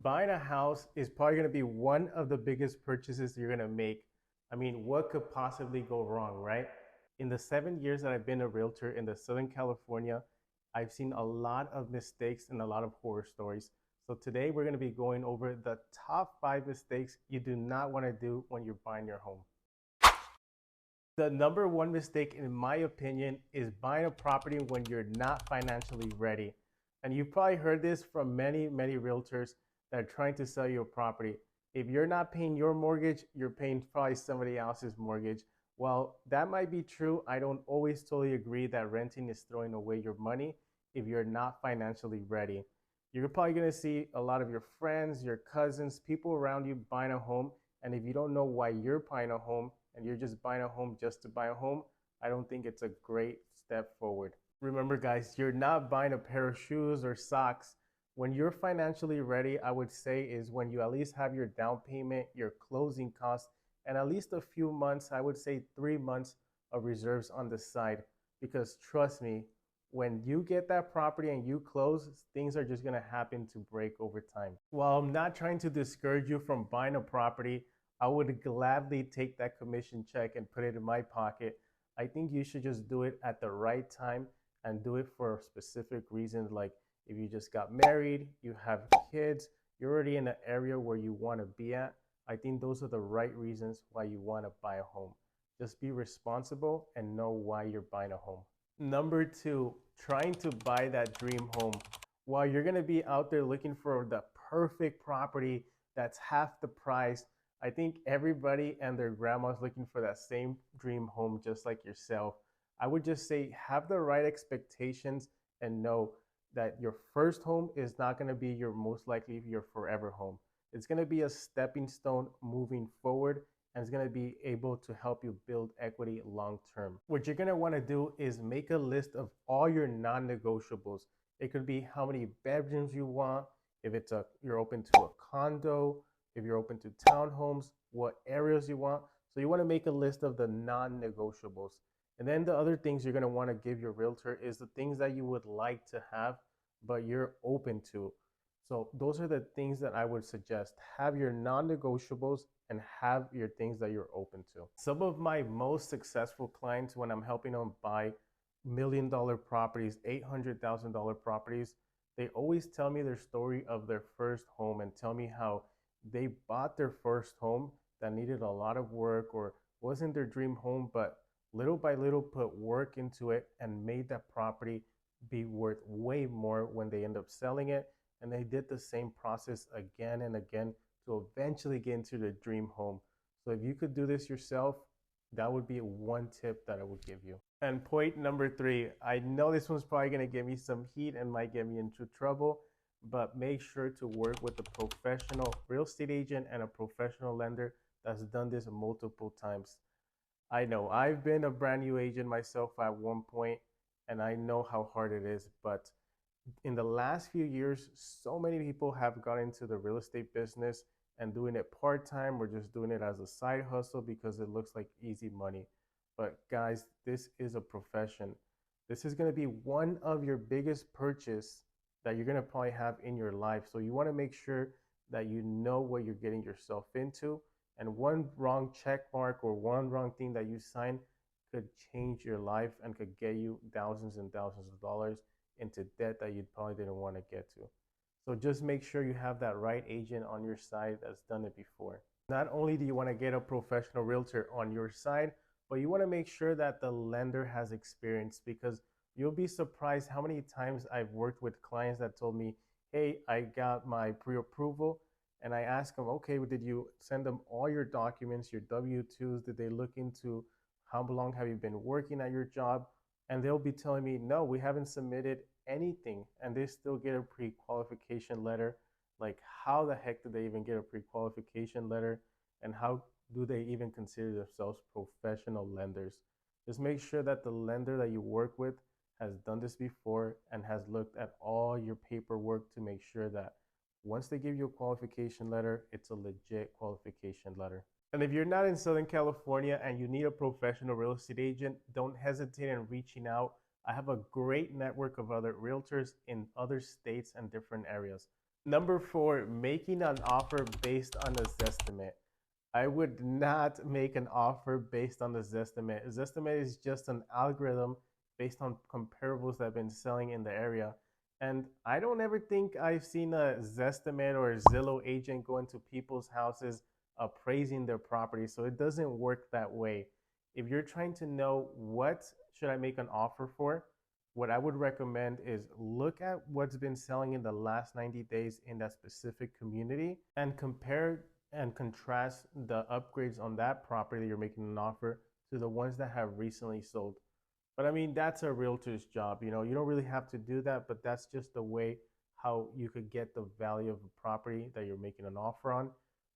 Buying a house is probably going to be one of the biggest purchases you're going to make. I mean, what could possibly go wrong, right? In the 7 years that I've been a realtor in the Southern California, I've seen a lot of mistakes and a lot of horror stories. So today we're going to be going over the top 5 mistakes you do not want to do when you're buying your home. The number one mistake, in my opinion, is buying a property when you're not financially ready. And you've probably heard this from many realtors that are trying to sell you a property. If you're not paying your mortgage, you're paying probably somebody else's mortgage. Well, that might be true. I don't always totally agree that renting is throwing away your money if you're not financially ready. You're probably going to see a lot of your friends, your cousins, people around you buying a home. And if you don't know why you're buying a home and you're just buying a home just to buy a home, I don't think it's a great step forward. Remember, guys, you're not buying a pair of shoes or socks. When you're financially ready, I would say, is when you at least have your down payment, your closing costs, and at least a few months, I would say 3 months of reserves on the side. Because trust me, when you get that property and you close, things are just going to happen to break over time. While I'm not trying to discourage you from buying a property, I would gladly take that commission check and put it in my pocket. I think you should just do it at the right time and do it for specific reasons, like if you just got married, you have kids, you're already in an area where you want to be at. I think those are the right reasons why you want to buy a home. Just be responsible and know why you're buying a home. Number two, trying to buy that dream home. While you're going to be out there looking for the perfect property that's half the price, I think everybody and their grandma's looking for that same dream home just like yourself. I would just say have the right expectations and know that your first home is not going to be your most likely your forever home. It's going to be a stepping stone moving forward, and it's going to be able to help you build equity long term. What you're going to want to do is make a list of all your non-negotiables. It could be how many bedrooms you want, if you're open to a condo, if you're open to townhomes, what areas you want. So you want to make a list of the non-negotiables. And then the other things you're going to want to give your realtor is the things that you would like to have, but you're open to. So those are the things that I would suggest. Have your non-negotiables and have your things that you're open to. Some of my most successful clients, when I'm helping them buy $1 million properties, $800,000 properties, they always tell me their story of their first home and tell me how they bought their first home that needed a lot of work or wasn't their dream home, but little by little put work into it and made that property be worth way more when they end up selling it. And they did the same process again and again to eventually get into their dream home. So if you could do this yourself, that would be one tip that I would give you. And point number three, I know this one's probably going to give me some heat and might get me into trouble, but make sure to work with a professional real estate agent and a professional lender that's done this multiple times. I know I've been a brand new agent myself at one point, and I know how hard it is. But in the last few years, so many people have got into the real estate business and doing it part time or just doing it as a side hustle because it looks like easy money. But guys, this is a profession. This is going to be one of your biggest purchase that you're going to probably have in your life. So you want to make sure that you know what you're getting yourself into, and one wrong check mark or one wrong thing that you sign could change your life and could get you thousands and thousands of dollars into debt that you probably didn't want to get to. So just make sure you have that right agent on your side that's done it before. Not only do you want to get a professional realtor on your side, but you want to make sure that the lender has experience, because you'll be surprised how many times I've worked with clients that told me, hey, I got my pre-approval, and I ask them, okay, well, did you send them all your documents, your W-2s? Did they look into how long have you been working at your job? And they'll be telling me, no, we haven't submitted anything. And they still get a pre-qualification letter. Like, how the heck did they even get a pre-qualification letter? And how do they even consider themselves professional lenders? Just make sure that the lender that you work with has done this before and has looked at all your paperwork to make sure that once they give you a qualification letter, it's a legit qualification letter. And if you're not in Southern California and you need a professional real estate agent, don't hesitate in reaching out. I have a great network of other realtors in other states and different areas. Number four, making an offer based on a Zestimate. I would not make an offer based on the Zestimate. Zestimate is just an algorithm based on comparables that have been selling in the area. And I don't ever think I've seen a Zestimate or a Zillow agent go into people's houses appraising their property. So it doesn't work that way. If you're trying to know what should I make an offer for, what I would recommend is look at what's been selling in the last 90 days in that specific community and compare and contrast the upgrades on that property that you're making an offer to the ones that have recently sold. But I mean, that's a realtor's job. You know, you don't really have to do that, but that's just the way how you could get the value of a property that you're making an offer on.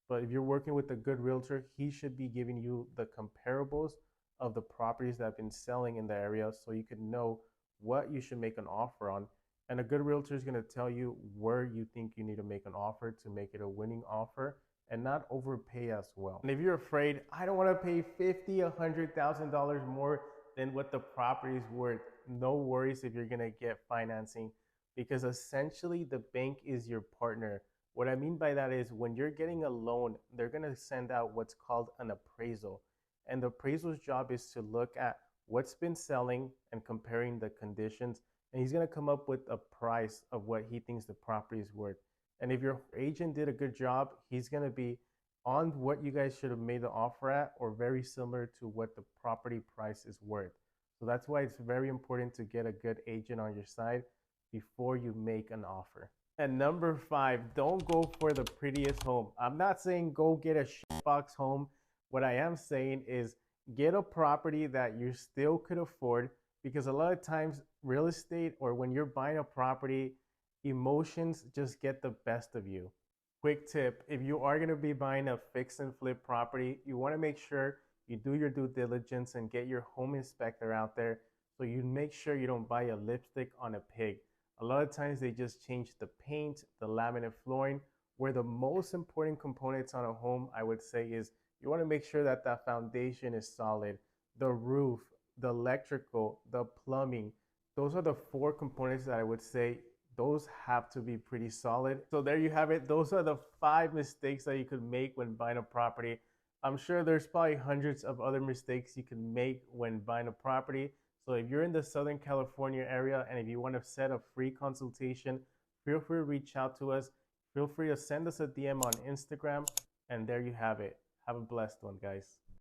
But if you're working with a good realtor, he should be giving you the comparables of the properties that have been selling in the area so you can know what you should make an offer on. And a good realtor is going to tell you where you think you need to make an offer to make it a winning offer and not overpay as well. And if you're afraid, I don't want to pay $50,000, $100,000 more than what the property is worth, no worries if you're going to get financing, because essentially the bank is your partner. What I mean by that is when you're getting a loan, they're going to send out what's called an appraisal. And the appraisal's job is to look at what's been selling and comparing the conditions. And he's going to come up with a price of what he thinks the property is worth. And if your agent did a good job, he's going to be on what you guys should have made the offer at or very similar to what the property price is worth. So that's why it's very important to get a good agent on your side before you make an offer. And number five, don't go for the prettiest home. I'm not saying go get a shitbox home. What I am saying is get a property that you still could afford, because a lot of times real estate or when you're buying a property, emotions just get the best of you. Quick tip, if you are going to be buying a fix and flip property, you want to make sure you do your due diligence and get your home inspector out there so you make sure you don't buy a lipstick on a pig. A lot of times they just change the paint, the laminate flooring, where the most important components on a home, I would say, is you want to make sure that that foundation is solid, the roof, the electrical, the plumbing. Those are the four components that I would say those have to be pretty solid. So there you have it. Those are the 5 mistakes that you could make when buying a property. I'm sure there's probably hundreds of other mistakes you can make when buying a property. So if you're in the Southern California area and if you want to set a free consultation, feel free to reach out to us. Feel free to send us a DM on Instagram. And there you have it. Have a blessed one, guys.